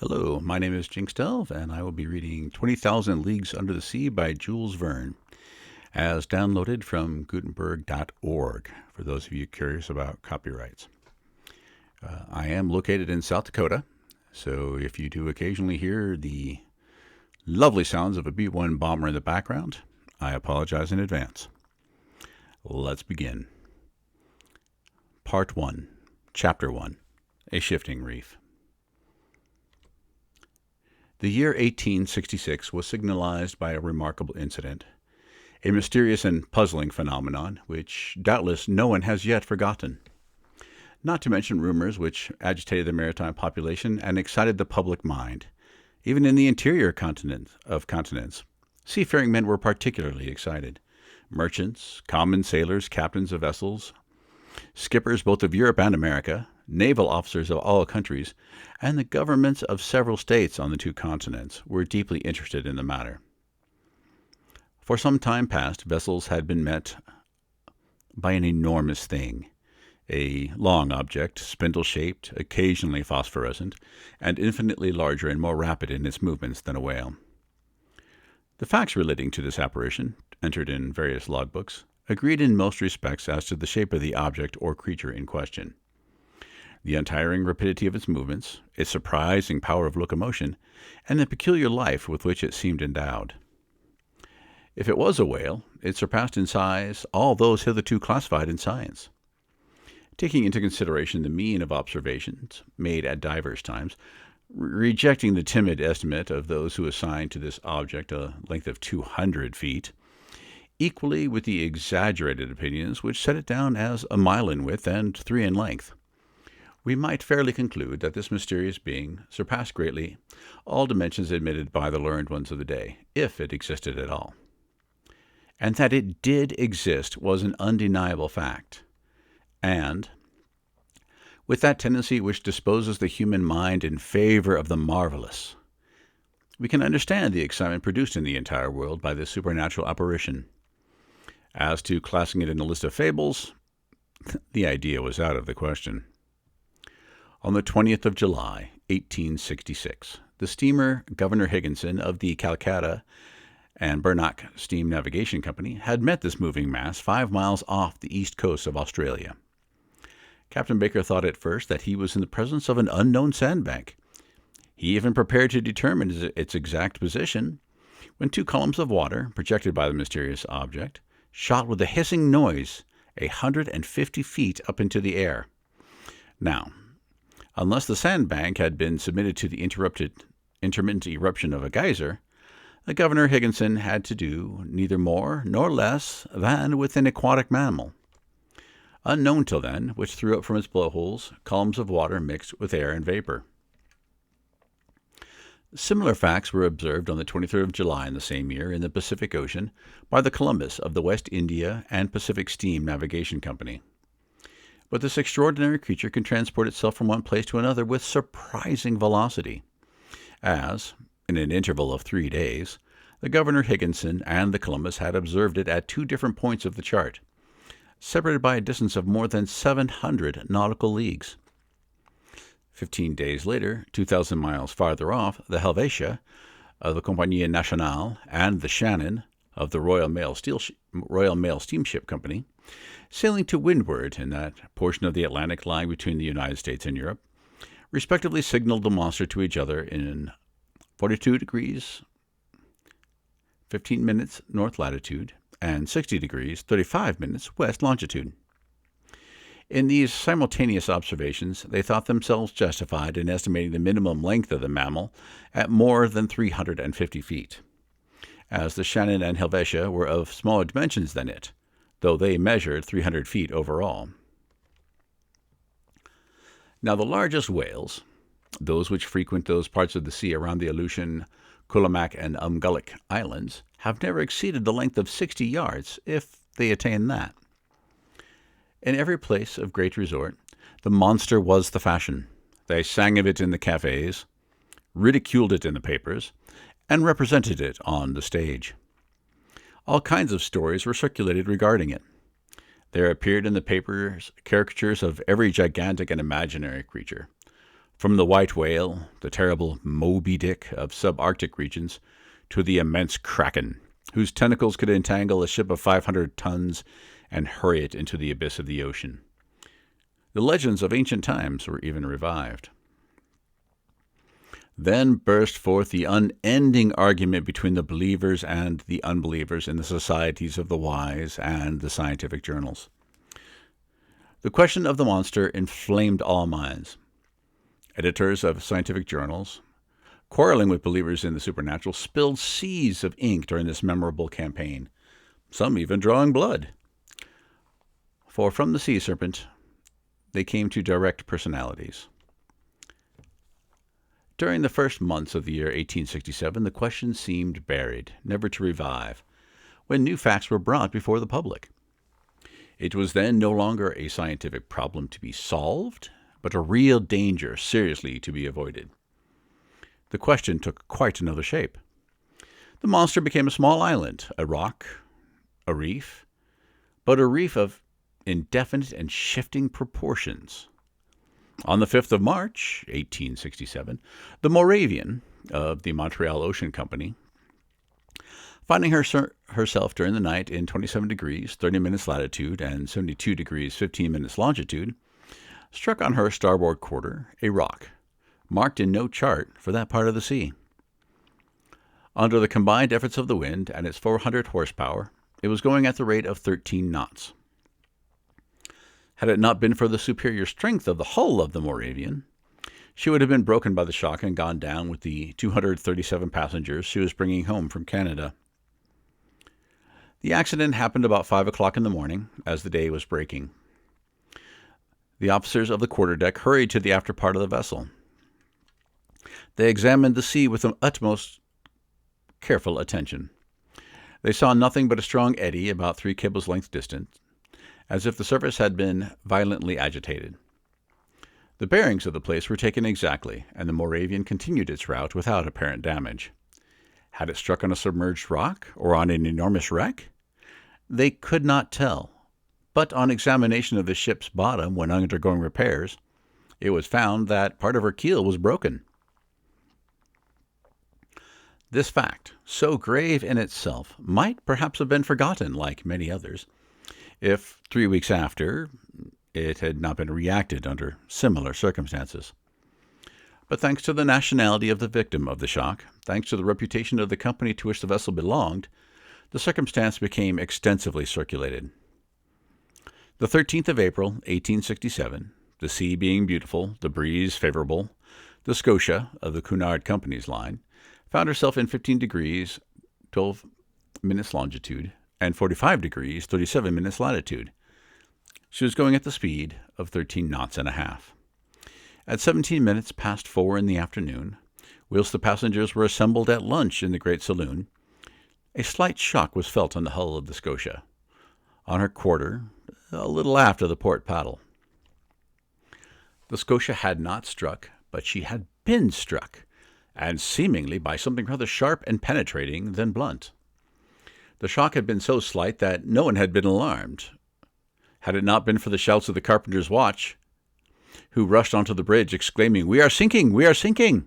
Hello, my name is Jinx Delve, and I will be reading 20,000 Leagues Under the Sea by Jules Verne, as downloaded from Gutenberg.org, for those of you curious about copyrights. I am located in South Dakota, so if you do occasionally hear the lovely sounds of a B-1 bomber in the background, I apologize in advance. Let's begin. Part 1, Chapter 1, A Shifting Reef. The year 1866 was signalized by a remarkable incident, a mysterious and puzzling phenomenon which doubtless no one has yet forgotten. Not to mention rumors which agitated the maritime population and excited the public mind. Even in the interior continents, seafaring men were particularly excited. Merchants, common sailors, captains of vessels, skippers both of Europe and America, naval officers of all countries, and the governments of several states on the two continents were deeply interested in the matter. For some time past, vessels had been met by an enormous thing, a long object, spindle-shaped, occasionally phosphorescent, and infinitely larger and more rapid in its movements than a whale. The facts relating to this apparition, entered in various logbooks, agreed in most respects as to the shape of the object or creature in question. The untiring rapidity of its movements, its surprising power of locomotion, and the peculiar life with which it seemed endowed. If it was a whale, it surpassed in size all those hitherto classified in science. Taking into consideration the mean of observations made at divers times, rejecting the timid estimate of those who assigned to this object a length of 200 feet, equally with the exaggerated opinions which set it down as a mile in width and 3 in length, we might fairly conclude that this mysterious being surpassed greatly all dimensions admitted by the learned ones of the day, if it existed at all. And that it did exist was an undeniable fact. And, with that tendency which disposes the human mind in favor of the marvelous, we can understand the excitement produced in the entire world by this supernatural apparition. As to classing it in a list of fables, the idea was out of the question. On the 20th of July, 1866, the steamer Governor Higginson of the Calcutta and Burnock Steam Navigation Company had met this moving mass 5 miles off the east coast of Australia. Captain Baker thought at first that he was in the presence of an unknown sandbank. He even prepared to determine its exact position, when 2 columns of water, projected by the mysterious object, shot with a hissing noise 150 feet up into the air. Now, unless the sandbank had been submitted to the intermittent eruption of a geyser, the Governor Higginson had to do neither more nor less than with an aquatic mammal, unknown till then, which threw up from its blowholes columns of water mixed with air and vapor. Similar facts were observed on the 23rd of July in the same year in the Pacific Ocean by the Columbus of the West India and Pacific Steam Navigation Company. But this extraordinary creature can transport itself from one place to another with surprising velocity, as, in an interval of 3 days, the Governor Higginson and the Columbus had observed it at 2 different points of the chart, separated by a distance of more than 700 nautical leagues. 15 days later, 2,000 miles farther off, the Helvetia of the Compagnie Nationale and the Shannon of the Royal Mail Steamship Company, sailing to windward in that portion of the Atlantic lying between the United States and Europe, respectively signaled the monster to each other in 42 degrees 15 minutes north latitude and 60 degrees 35 minutes west longitude. In these simultaneous observations, they thought themselves justified in estimating the minimum length of the mammal at more than 350 feet, as the Shannon and Helvetia were of smaller dimensions than it, though they measured 300 feet overall. Now the largest whales, those which frequent those parts of the sea around the Aleutian, Kulamak, and Umgullick Islands, have never exceeded the length of 60 yards, if they attain that. In every place of great resort, the monster was the fashion. They sang of it in the cafes, ridiculed it in the papers, and represented it on the stage. All kinds of stories were circulated regarding it. There appeared in the papers caricatures of every gigantic and imaginary creature, From the white whale, the terrible Moby Dick of subarctic regions, to the immense kraken, whose tentacles could entangle a ship of 500 tons and hurry it into the abyss of the ocean. The legends of ancient times were even revived. Then burst forth the unending argument between the believers and the unbelievers in the societies of the wise and the scientific journals. The question of the monster inflamed all minds. Editors of scientific journals, quarreling with believers in the supernatural, spilled seas of ink during this memorable campaign, some even drawing blood. For from the sea serpent, they came to direct personalities. During the first months of the year 1867, the question seemed buried, never to revive, when new facts were brought before the public. It was then no longer a scientific problem to be solved, but a real danger seriously to be avoided. The question took quite another shape. The monster became a small island, a rock, a reef, but a reef of indefinite and shifting proportions. On the 5th of March, 1867, the Moravian of the Montreal Ocean Company, finding herself during the night in 27 degrees 30 minutes latitude and 72 degrees 15 minutes longitude, struck on her starboard quarter a rock, marked in no chart for that part of the sea. Under the combined efforts of the wind and its 400 horsepower, it was going at the rate of 13 knots. Had it not been for the superior strength of the hull of the Moravian, she would have been broken by the shock and gone down with the 237 passengers she was bringing home from Canada. The accident happened about 5 o'clock in the morning, as the day was breaking. The officers of the quarterdeck hurried to the after part of the vessel. They examined the sea with the utmost careful attention. They saw nothing but a strong eddy about 3 cables' length distant, as if the surface had been violently agitated. The bearings of the place were taken exactly, and the Moravian continued its route without apparent damage. Had it struck on a submerged rock, or on an enormous wreck? They could not tell, but on examination of the ship's bottom when undergoing repairs, it was found that part of her keel was broken. This fact, so grave in itself, might perhaps have been forgotten, like many others, if 3 weeks after it had not been reacted under similar circumstances. But thanks to the nationality of the victim of the shock, thanks to the reputation of the company to which the vessel belonged, the circumstance became extensively circulated. The 13th of April, 1867, the sea being beautiful, the breeze favorable, the Scotia, of the Cunard Company's line, found herself in 15 degrees 12 minutes longitude and 45 degrees 37 minutes latitude. She was going at the speed of 13 knots and a half. At 17 minutes past 4 in the afternoon, whilst the passengers were assembled at lunch in the great saloon, a slight shock was felt on the hull of the Scotia, on her quarter, a little aft of the port paddle. The Scotia had not struck, but she had been struck, and seemingly by something rather sharp and penetrating than blunt. The shock had been so slight that no one had been alarmed. Had it not been for the shouts of the carpenter's watch, who rushed onto the bridge, exclaiming, "We are sinking! We are sinking!"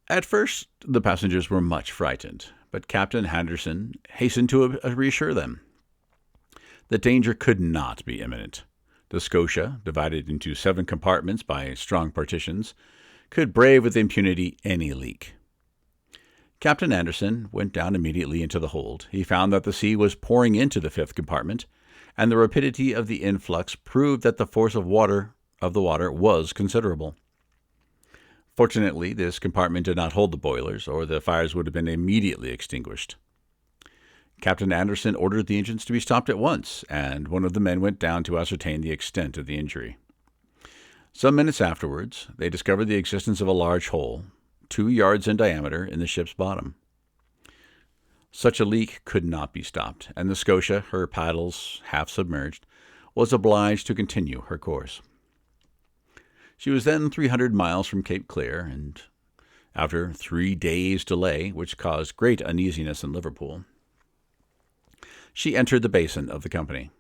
At first, the passengers were much frightened, but Captain Henderson hastened to reassure them. The danger could not be imminent. The Scotia, divided into 7 compartments by strong partitions, could brave with impunity any leak. Captain Anderson went down immediately into the hold. He found that the sea was pouring into the 5th compartment, and the rapidity of the influx proved that the force of the water was considerable. Fortunately, this compartment did not hold the boilers, or the fires would have been immediately extinguished. Captain Anderson ordered the engines to be stopped at once, and one of the men went down to ascertain the extent of the injury. Some minutes afterwards, they discovered the existence of a large hole, 2 yards in diameter, in the ship's bottom. Such a leak could not be stopped, and the Scotia, her paddles half submerged, was obliged to continue her course. She was then 300 miles from Cape Clear, and after 3 days' delay, which caused great uneasiness in Liverpool, she entered the basin of the company.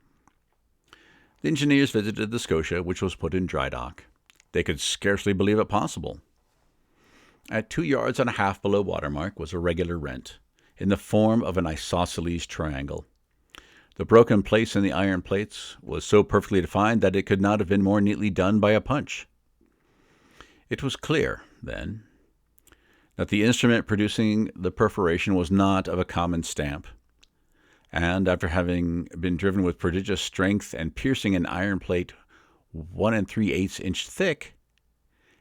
The engineers visited the Scotia, which was put in dry dock. They could scarcely believe it possible. At 2 yards and a half below watermark was a regular rent, in the form of an isosceles triangle. The broken place in the iron plates was so perfectly defined that it could not have been more neatly done by a punch. It was clear, then, that the instrument producing the perforation was not of a common stamp, and after having been driven with prodigious strength and piercing an iron plate 1 3/8 inch thick,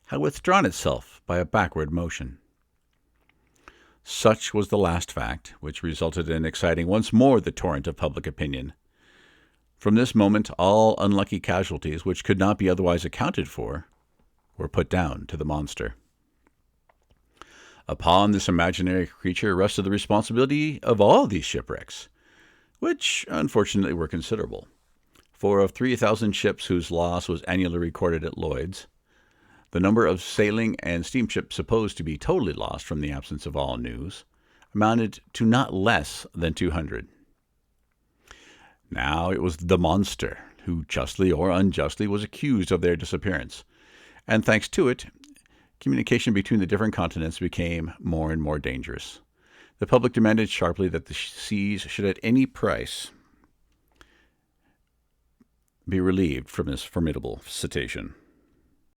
had withdrawn itself by a backward motion. Such was the last fact, which resulted in exciting once more the torrent of public opinion. From this moment all unlucky casualties, which could not be otherwise accounted for, were put down to the monster. Upon this imaginary creature rested the responsibility of all these shipwrecks, which unfortunately were considerable. For of 3,000 ships whose loss was annually recorded at Lloyd's, the number of sailing and steamships supposed to be totally lost from the absence of all news amounted to not less than 200. Now it was the monster who, justly or unjustly, was accused of their disappearance, and thanks to it, communication between the different continents became more and more dangerous. The public demanded sharply that the seas should at any price be relieved from this formidable cetacean.